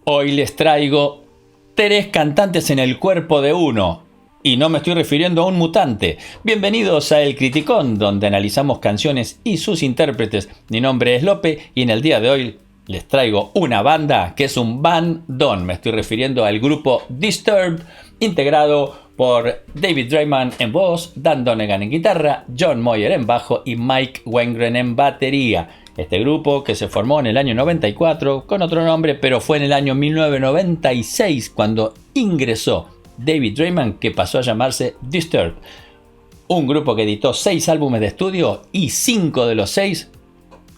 Hoy les traigo 3 cantantes en el cuerpo de uno. Y no me estoy refiriendo a un mutante. Bienvenidos a El Criticón, donde analizamos canciones y sus intérpretes. Mi nombre es Lope y en el día de hoy les traigo una banda que es un bandón. Me estoy refiriendo al grupo Disturbed, integrado por David Draiman en voz, Dan Donegan en guitarra, John Moyer en bajo y Mike Wengren en batería. Este grupo, que se formó en el año 94 con otro nombre, pero fue en el año 1996 cuando ingresó David Draiman, que pasó a llamarse Disturbed. Un grupo que editó 6 álbumes de estudio y 5 de los 6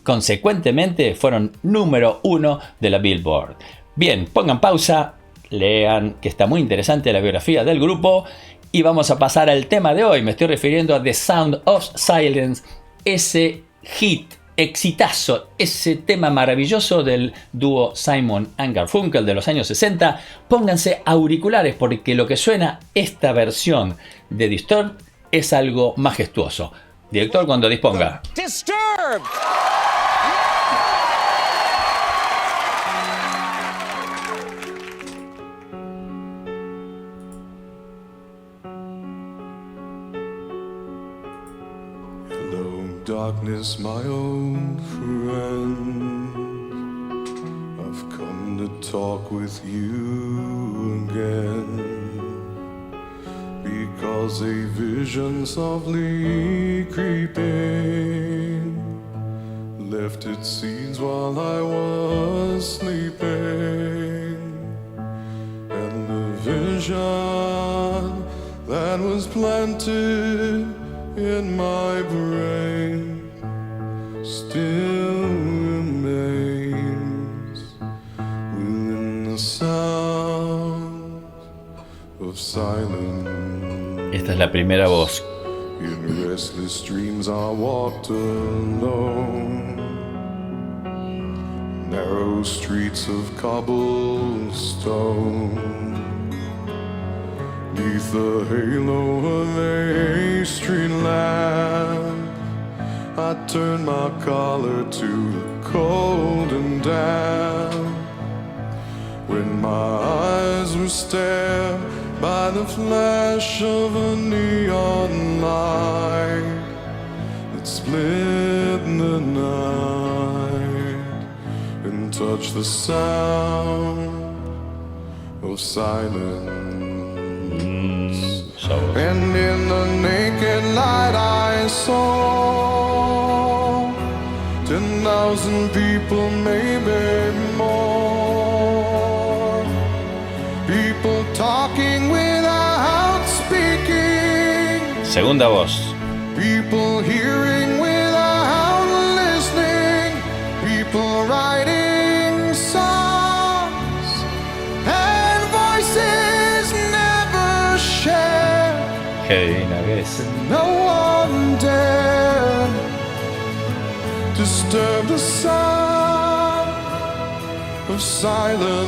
consecuentemente fueron número 1 de la Billboard. Bien, pongan pausa, lean, que está muy interesante la biografía del grupo, y vamos a pasar al tema de hoy. Me estoy refiriendo a The Sound of Silence, ese hit, exitazo, ese tema maravilloso del dúo Simon & Garfunkel de los años 60. Pónganse auriculares porque lo que suena esta versión de Disturbed es algo majestuoso. Director, cuando disponga. Disturbed! Darkness, my old friend, I've come to talk with you again, because a vision softly creeping left its seeds while I was sleeping, and the vision that was planted in my brain still remains within the sound of silence. Esta es la primera voz. In restless dreams I walked alone, narrow streets of cobblestone, neath the halo of a street lamp, I turned my collar to the cold and damp. When my eyes were stared by the flash of a neon light that split the night and touched the sound of silence. And in the naked light I saw 10,000 people, maybe more, people talking without speaking, Segunda voz. people hearing without listening, people writing songs and voices never shared. Qué divina que es. No one dared disturb the sound of silence.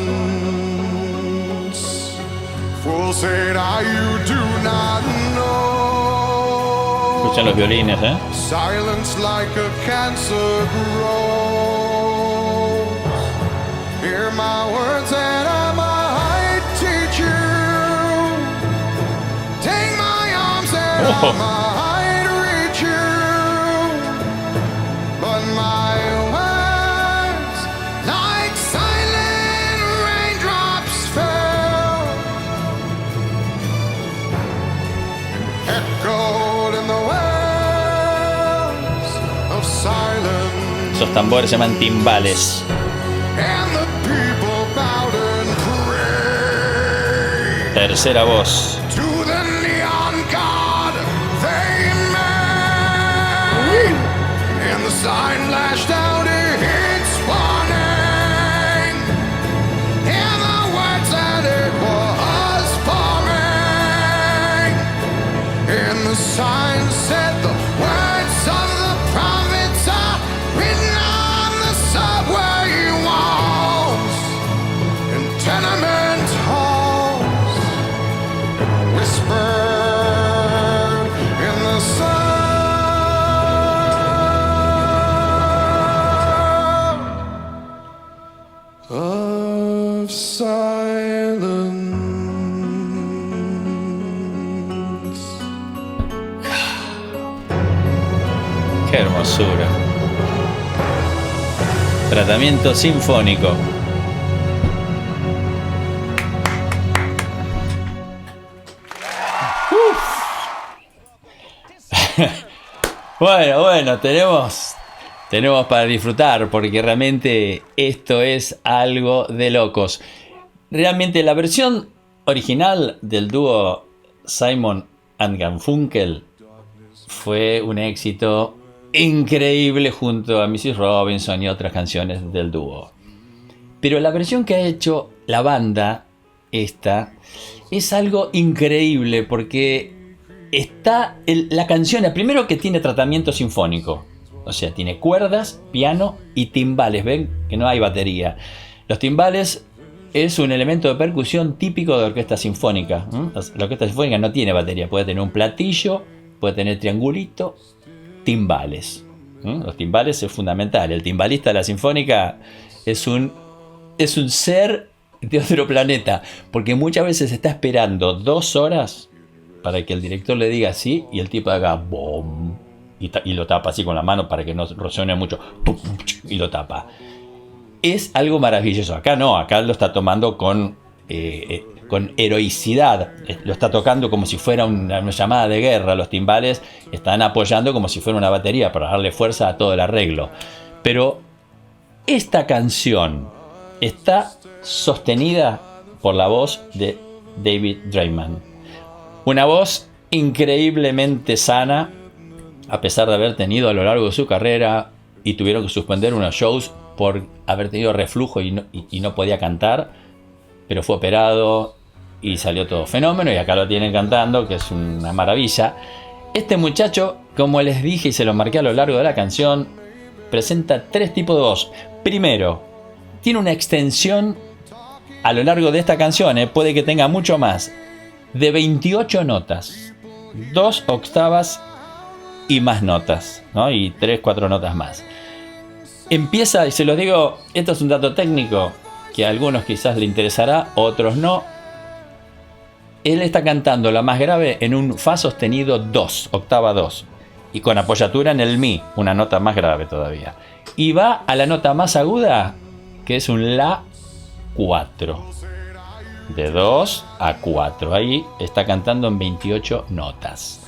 Fools say that you do not know. Escuchan los violines, ¿eh? Silence like a cancer grows. Hear my words and I might teach you. Take my arms and I might reach you. But my words, like silent raindrops, fell and echoed in the wells of silence. Esos tambores se llaman timbales. And the people bowed and prayed Tercera voz. to the neon god they made. And the sign lashed out its warning, and the words that it was forming. And the sign said the words of the prophets are written on the subway walls and tenement halls, whispered in the sound of of silence. ¡Qué hermosura! Tratamiento sinfónico. Bueno, tenemos para disfrutar, porque realmente esto es algo de locos. Realmente la versión original del dúo Simon and Garfunkel fue un éxito increíble junto a Mrs. Robinson y otras canciones del dúo. Pero la versión que ha hecho la banda, esta, es algo increíble porque está la canción, primero que tiene tratamiento sinfónico. O sea, tiene cuerdas, piano y timbales. Ven que no hay batería. Los timbales es un elemento de percusión típico de orquesta sinfónica. La orquesta sinfónica no tiene batería. Puede tener un platillo, puede tener triangulito, timbales. Los timbales es fundamental. El timbalista de la sinfónica es un ser de otro planeta. Porque muchas veces está esperando 2 horas para que el director le diga sí y el tipo haga boom. Y lo tapa así con la mano para que no resuene mucho. Y lo tapa. Es algo maravilloso. Acá no, acá lo está tomando con heroicidad. Lo está tocando como si fuera una llamada de guerra. Los timbales están apoyando como si fuera una batería para darle fuerza a todo el arreglo. Pero esta canción está sostenida por la voz de David Draiman. Una voz increíblemente sana, a pesar de haber tenido a lo largo de su carrera, y tuvieron que suspender unos shows por haber tenido reflujo y no podía cantar, pero fue operado y salió todo fenómeno, y acá lo tienen cantando, que es una maravilla. Este muchacho, como les dije y se lo marqué a lo largo de la canción, presenta 3 tipos de voz. Primero, tiene una extensión a lo largo de esta canción, puede que tenga mucho más, de 28 notas, 2 octavas y más notas, ¿no? Y 3-4 notas más. Empieza, y se los digo, esto es un dato técnico que a algunos quizás le interesará, otros no. Él está cantando la más grave en un fa sostenido 2, octava 2, y con apoyatura en el mi, una nota más grave todavía. Y va a la nota más aguda, que es un la 4. De 2 a 4. Ahí está cantando en 28 notas.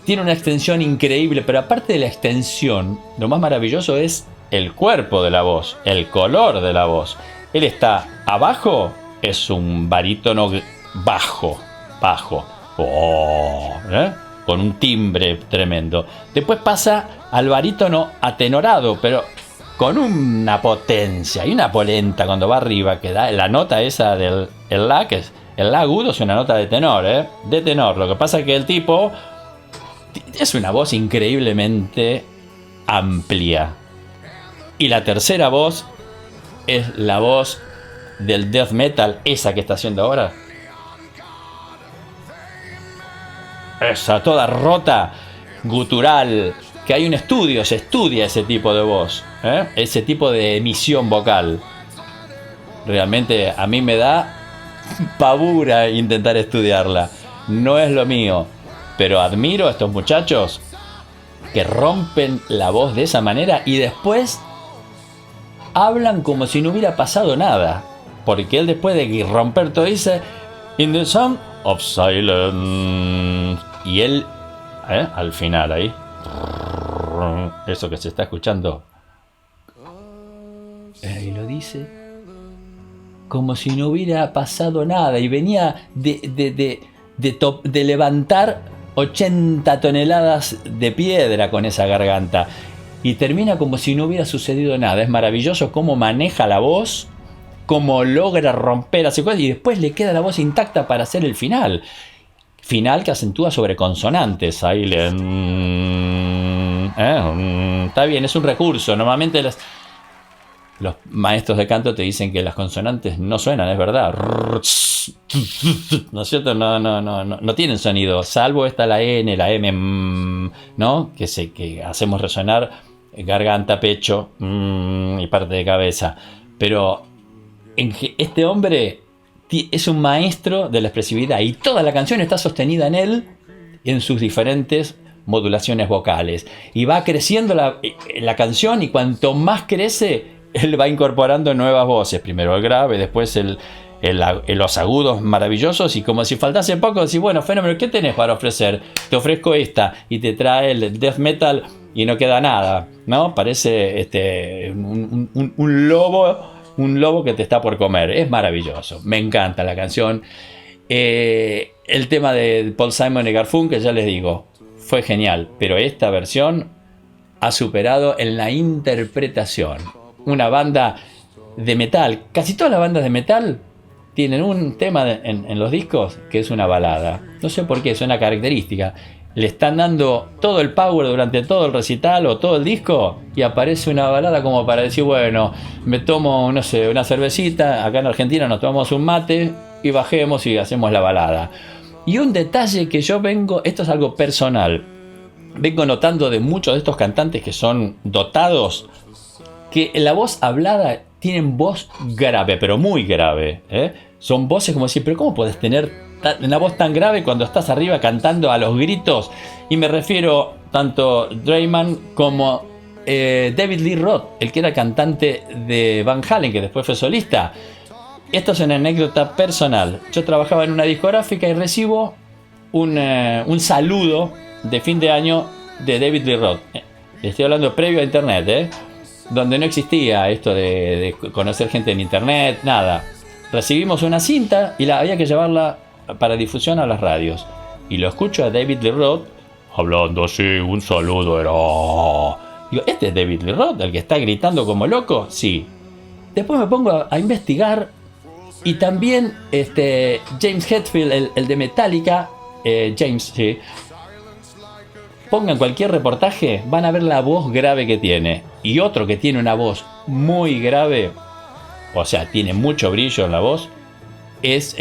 Tiene una extensión increíble, pero aparte de la extensión, lo más maravilloso es el cuerpo de la voz, el color de la voz. Él está abajo, es un barítono bajo, con un timbre tremendo. Después pasa al barítono atenorado, pero con una potencia y una polenta cuando va arriba, que da la nota esa del la, que es el la agudo, es una nota de tenor, de tenor. Lo que pasa es que el tipo es una voz increíblemente amplia. Y la tercera voz es la voz del death metal, esa que está haciendo ahora. Esa toda rota, gutural, que hay un estudio, se estudia ese tipo de voz, ese tipo de emisión vocal. Realmente a mí me da pavura intentar estudiarla. No es lo mío. Pero admiro a estos muchachos que rompen la voz de esa manera y después hablan como si no hubiera pasado nada. Porque él, después de romper todo, dice In the Song of Silence. Y él, al final ahí, eso que se está escuchando, y lo dice como si no hubiera pasado nada. Y venía de levantar 80 toneladas de piedra con esa garganta, y termina como si no hubiera sucedido nada. Es maravilloso cómo maneja la voz, cómo logra romper las secuencias, y después le queda la voz intacta para hacer el final que acentúa sobre consonantes. Silent, está bien, es un recurso. Normalmente los maestros de canto te dicen que las consonantes no suenan, es verdad, ¿no es cierto? No tienen sonido, salvo esta la N, la M, ¿no? Que hacemos resonar garganta, pecho y parte de cabeza. Pero Este hombre es un maestro de la expresividad y toda la canción está sostenida en él, en sus diferentes modulaciones vocales. Y va creciendo la canción, y cuanto más crece, él va incorporando nuevas voces. Primero el grave, después los agudos maravillosos, y como si faltase poco, decís, bueno, Fenómeno, ¿qué tenés para ofrecer? Te ofrezco esta, y te trae el death metal y no queda nada, ¿no? Parece un lobo que te está por comer. Es maravilloso, me encanta la canción. El tema de Paul Simon y Garfunkel, ya les digo, fue genial, pero esta versión ha superado en la interpretación. Una banda de metal, casi todas las bandas de metal tienen un tema en los discos que es una balada. No sé por qué, es una característica. Le están dando todo el power durante todo el recital o todo el disco, y aparece una balada como para decir, bueno, me tomo, no sé, una cervecita, acá en Argentina nos tomamos un mate y bajemos y hacemos la balada. Y un detalle que yo esto es algo personal, vengo notando de muchos de estos cantantes que son dotados, que la voz hablada tienen voz grave, pero muy grave, ¿eh? Son voces como decir, pero ¿cómo puedes tener una voz tan grave cuando estás arriba cantando a los gritos? Y me refiero tanto Draiman como David Lee Roth, el que era cantante de Van Halen, que después fue solista. Esto es una anécdota personal. Yo trabajaba en una discográfica y recibo un saludo de fin de año de David Lee Roth. Estoy hablando previo a internet, donde no existía esto de conocer gente en internet, nada. Recibimos una cinta y había que llevarla para difusión a las radios. Y lo escucho a David Lee Roth hablando así, un saludo era... Digo, ¿este es David Lee Roth, el que está gritando como loco? Sí. Después me pongo a investigar, y también James Hetfield, el de Metallica, James, sí. Pongan cualquier reportaje, van a ver la voz grave que tiene. Y otro que tiene una voz muy grave, o sea, tiene mucho brillo en la voz, es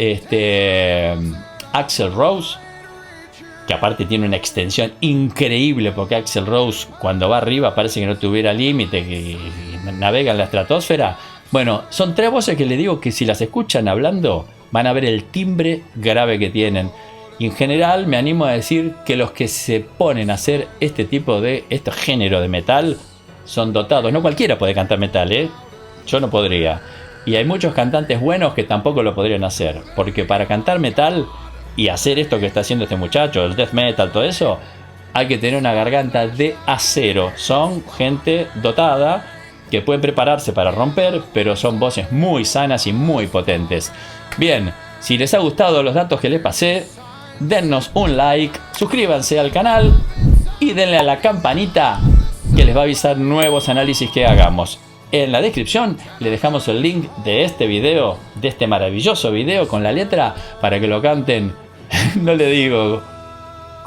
Axl Rose, que aparte tiene una extensión increíble, porque Axl Rose cuando va arriba parece que no tuviera límite, que navega en la estratosfera. Bueno, son tres voces que les digo que si las escuchan hablando van a ver el timbre grave que tienen. Y en general me animo a decir que los que se ponen a hacer este género de metal son dotados. No cualquiera puede cantar metal, yo no podría. Y hay muchos cantantes buenos que tampoco lo podrían hacer, porque para cantar metal y hacer esto que está haciendo este muchacho, el death metal, todo eso, hay que tener una garganta de acero. Son gente dotada que pueden prepararse para romper, pero son voces muy sanas y muy potentes. Bien, si les ha gustado los datos que les pasé, dennos un like, suscríbanse al canal y denle a la campanita que les va a avisar nuevos análisis que hagamos. En la descripción le dejamos el link de este video, de este maravilloso video con la letra, para que lo canten, no le digo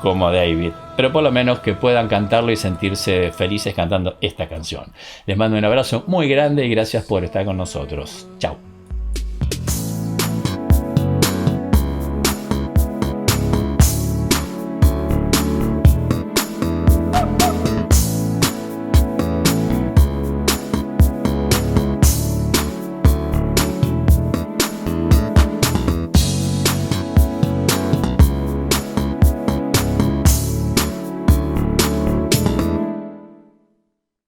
como David, pero por lo menos que puedan cantarlo y sentirse felices cantando esta canción. Les mando un abrazo muy grande y gracias por estar con nosotros. Chao.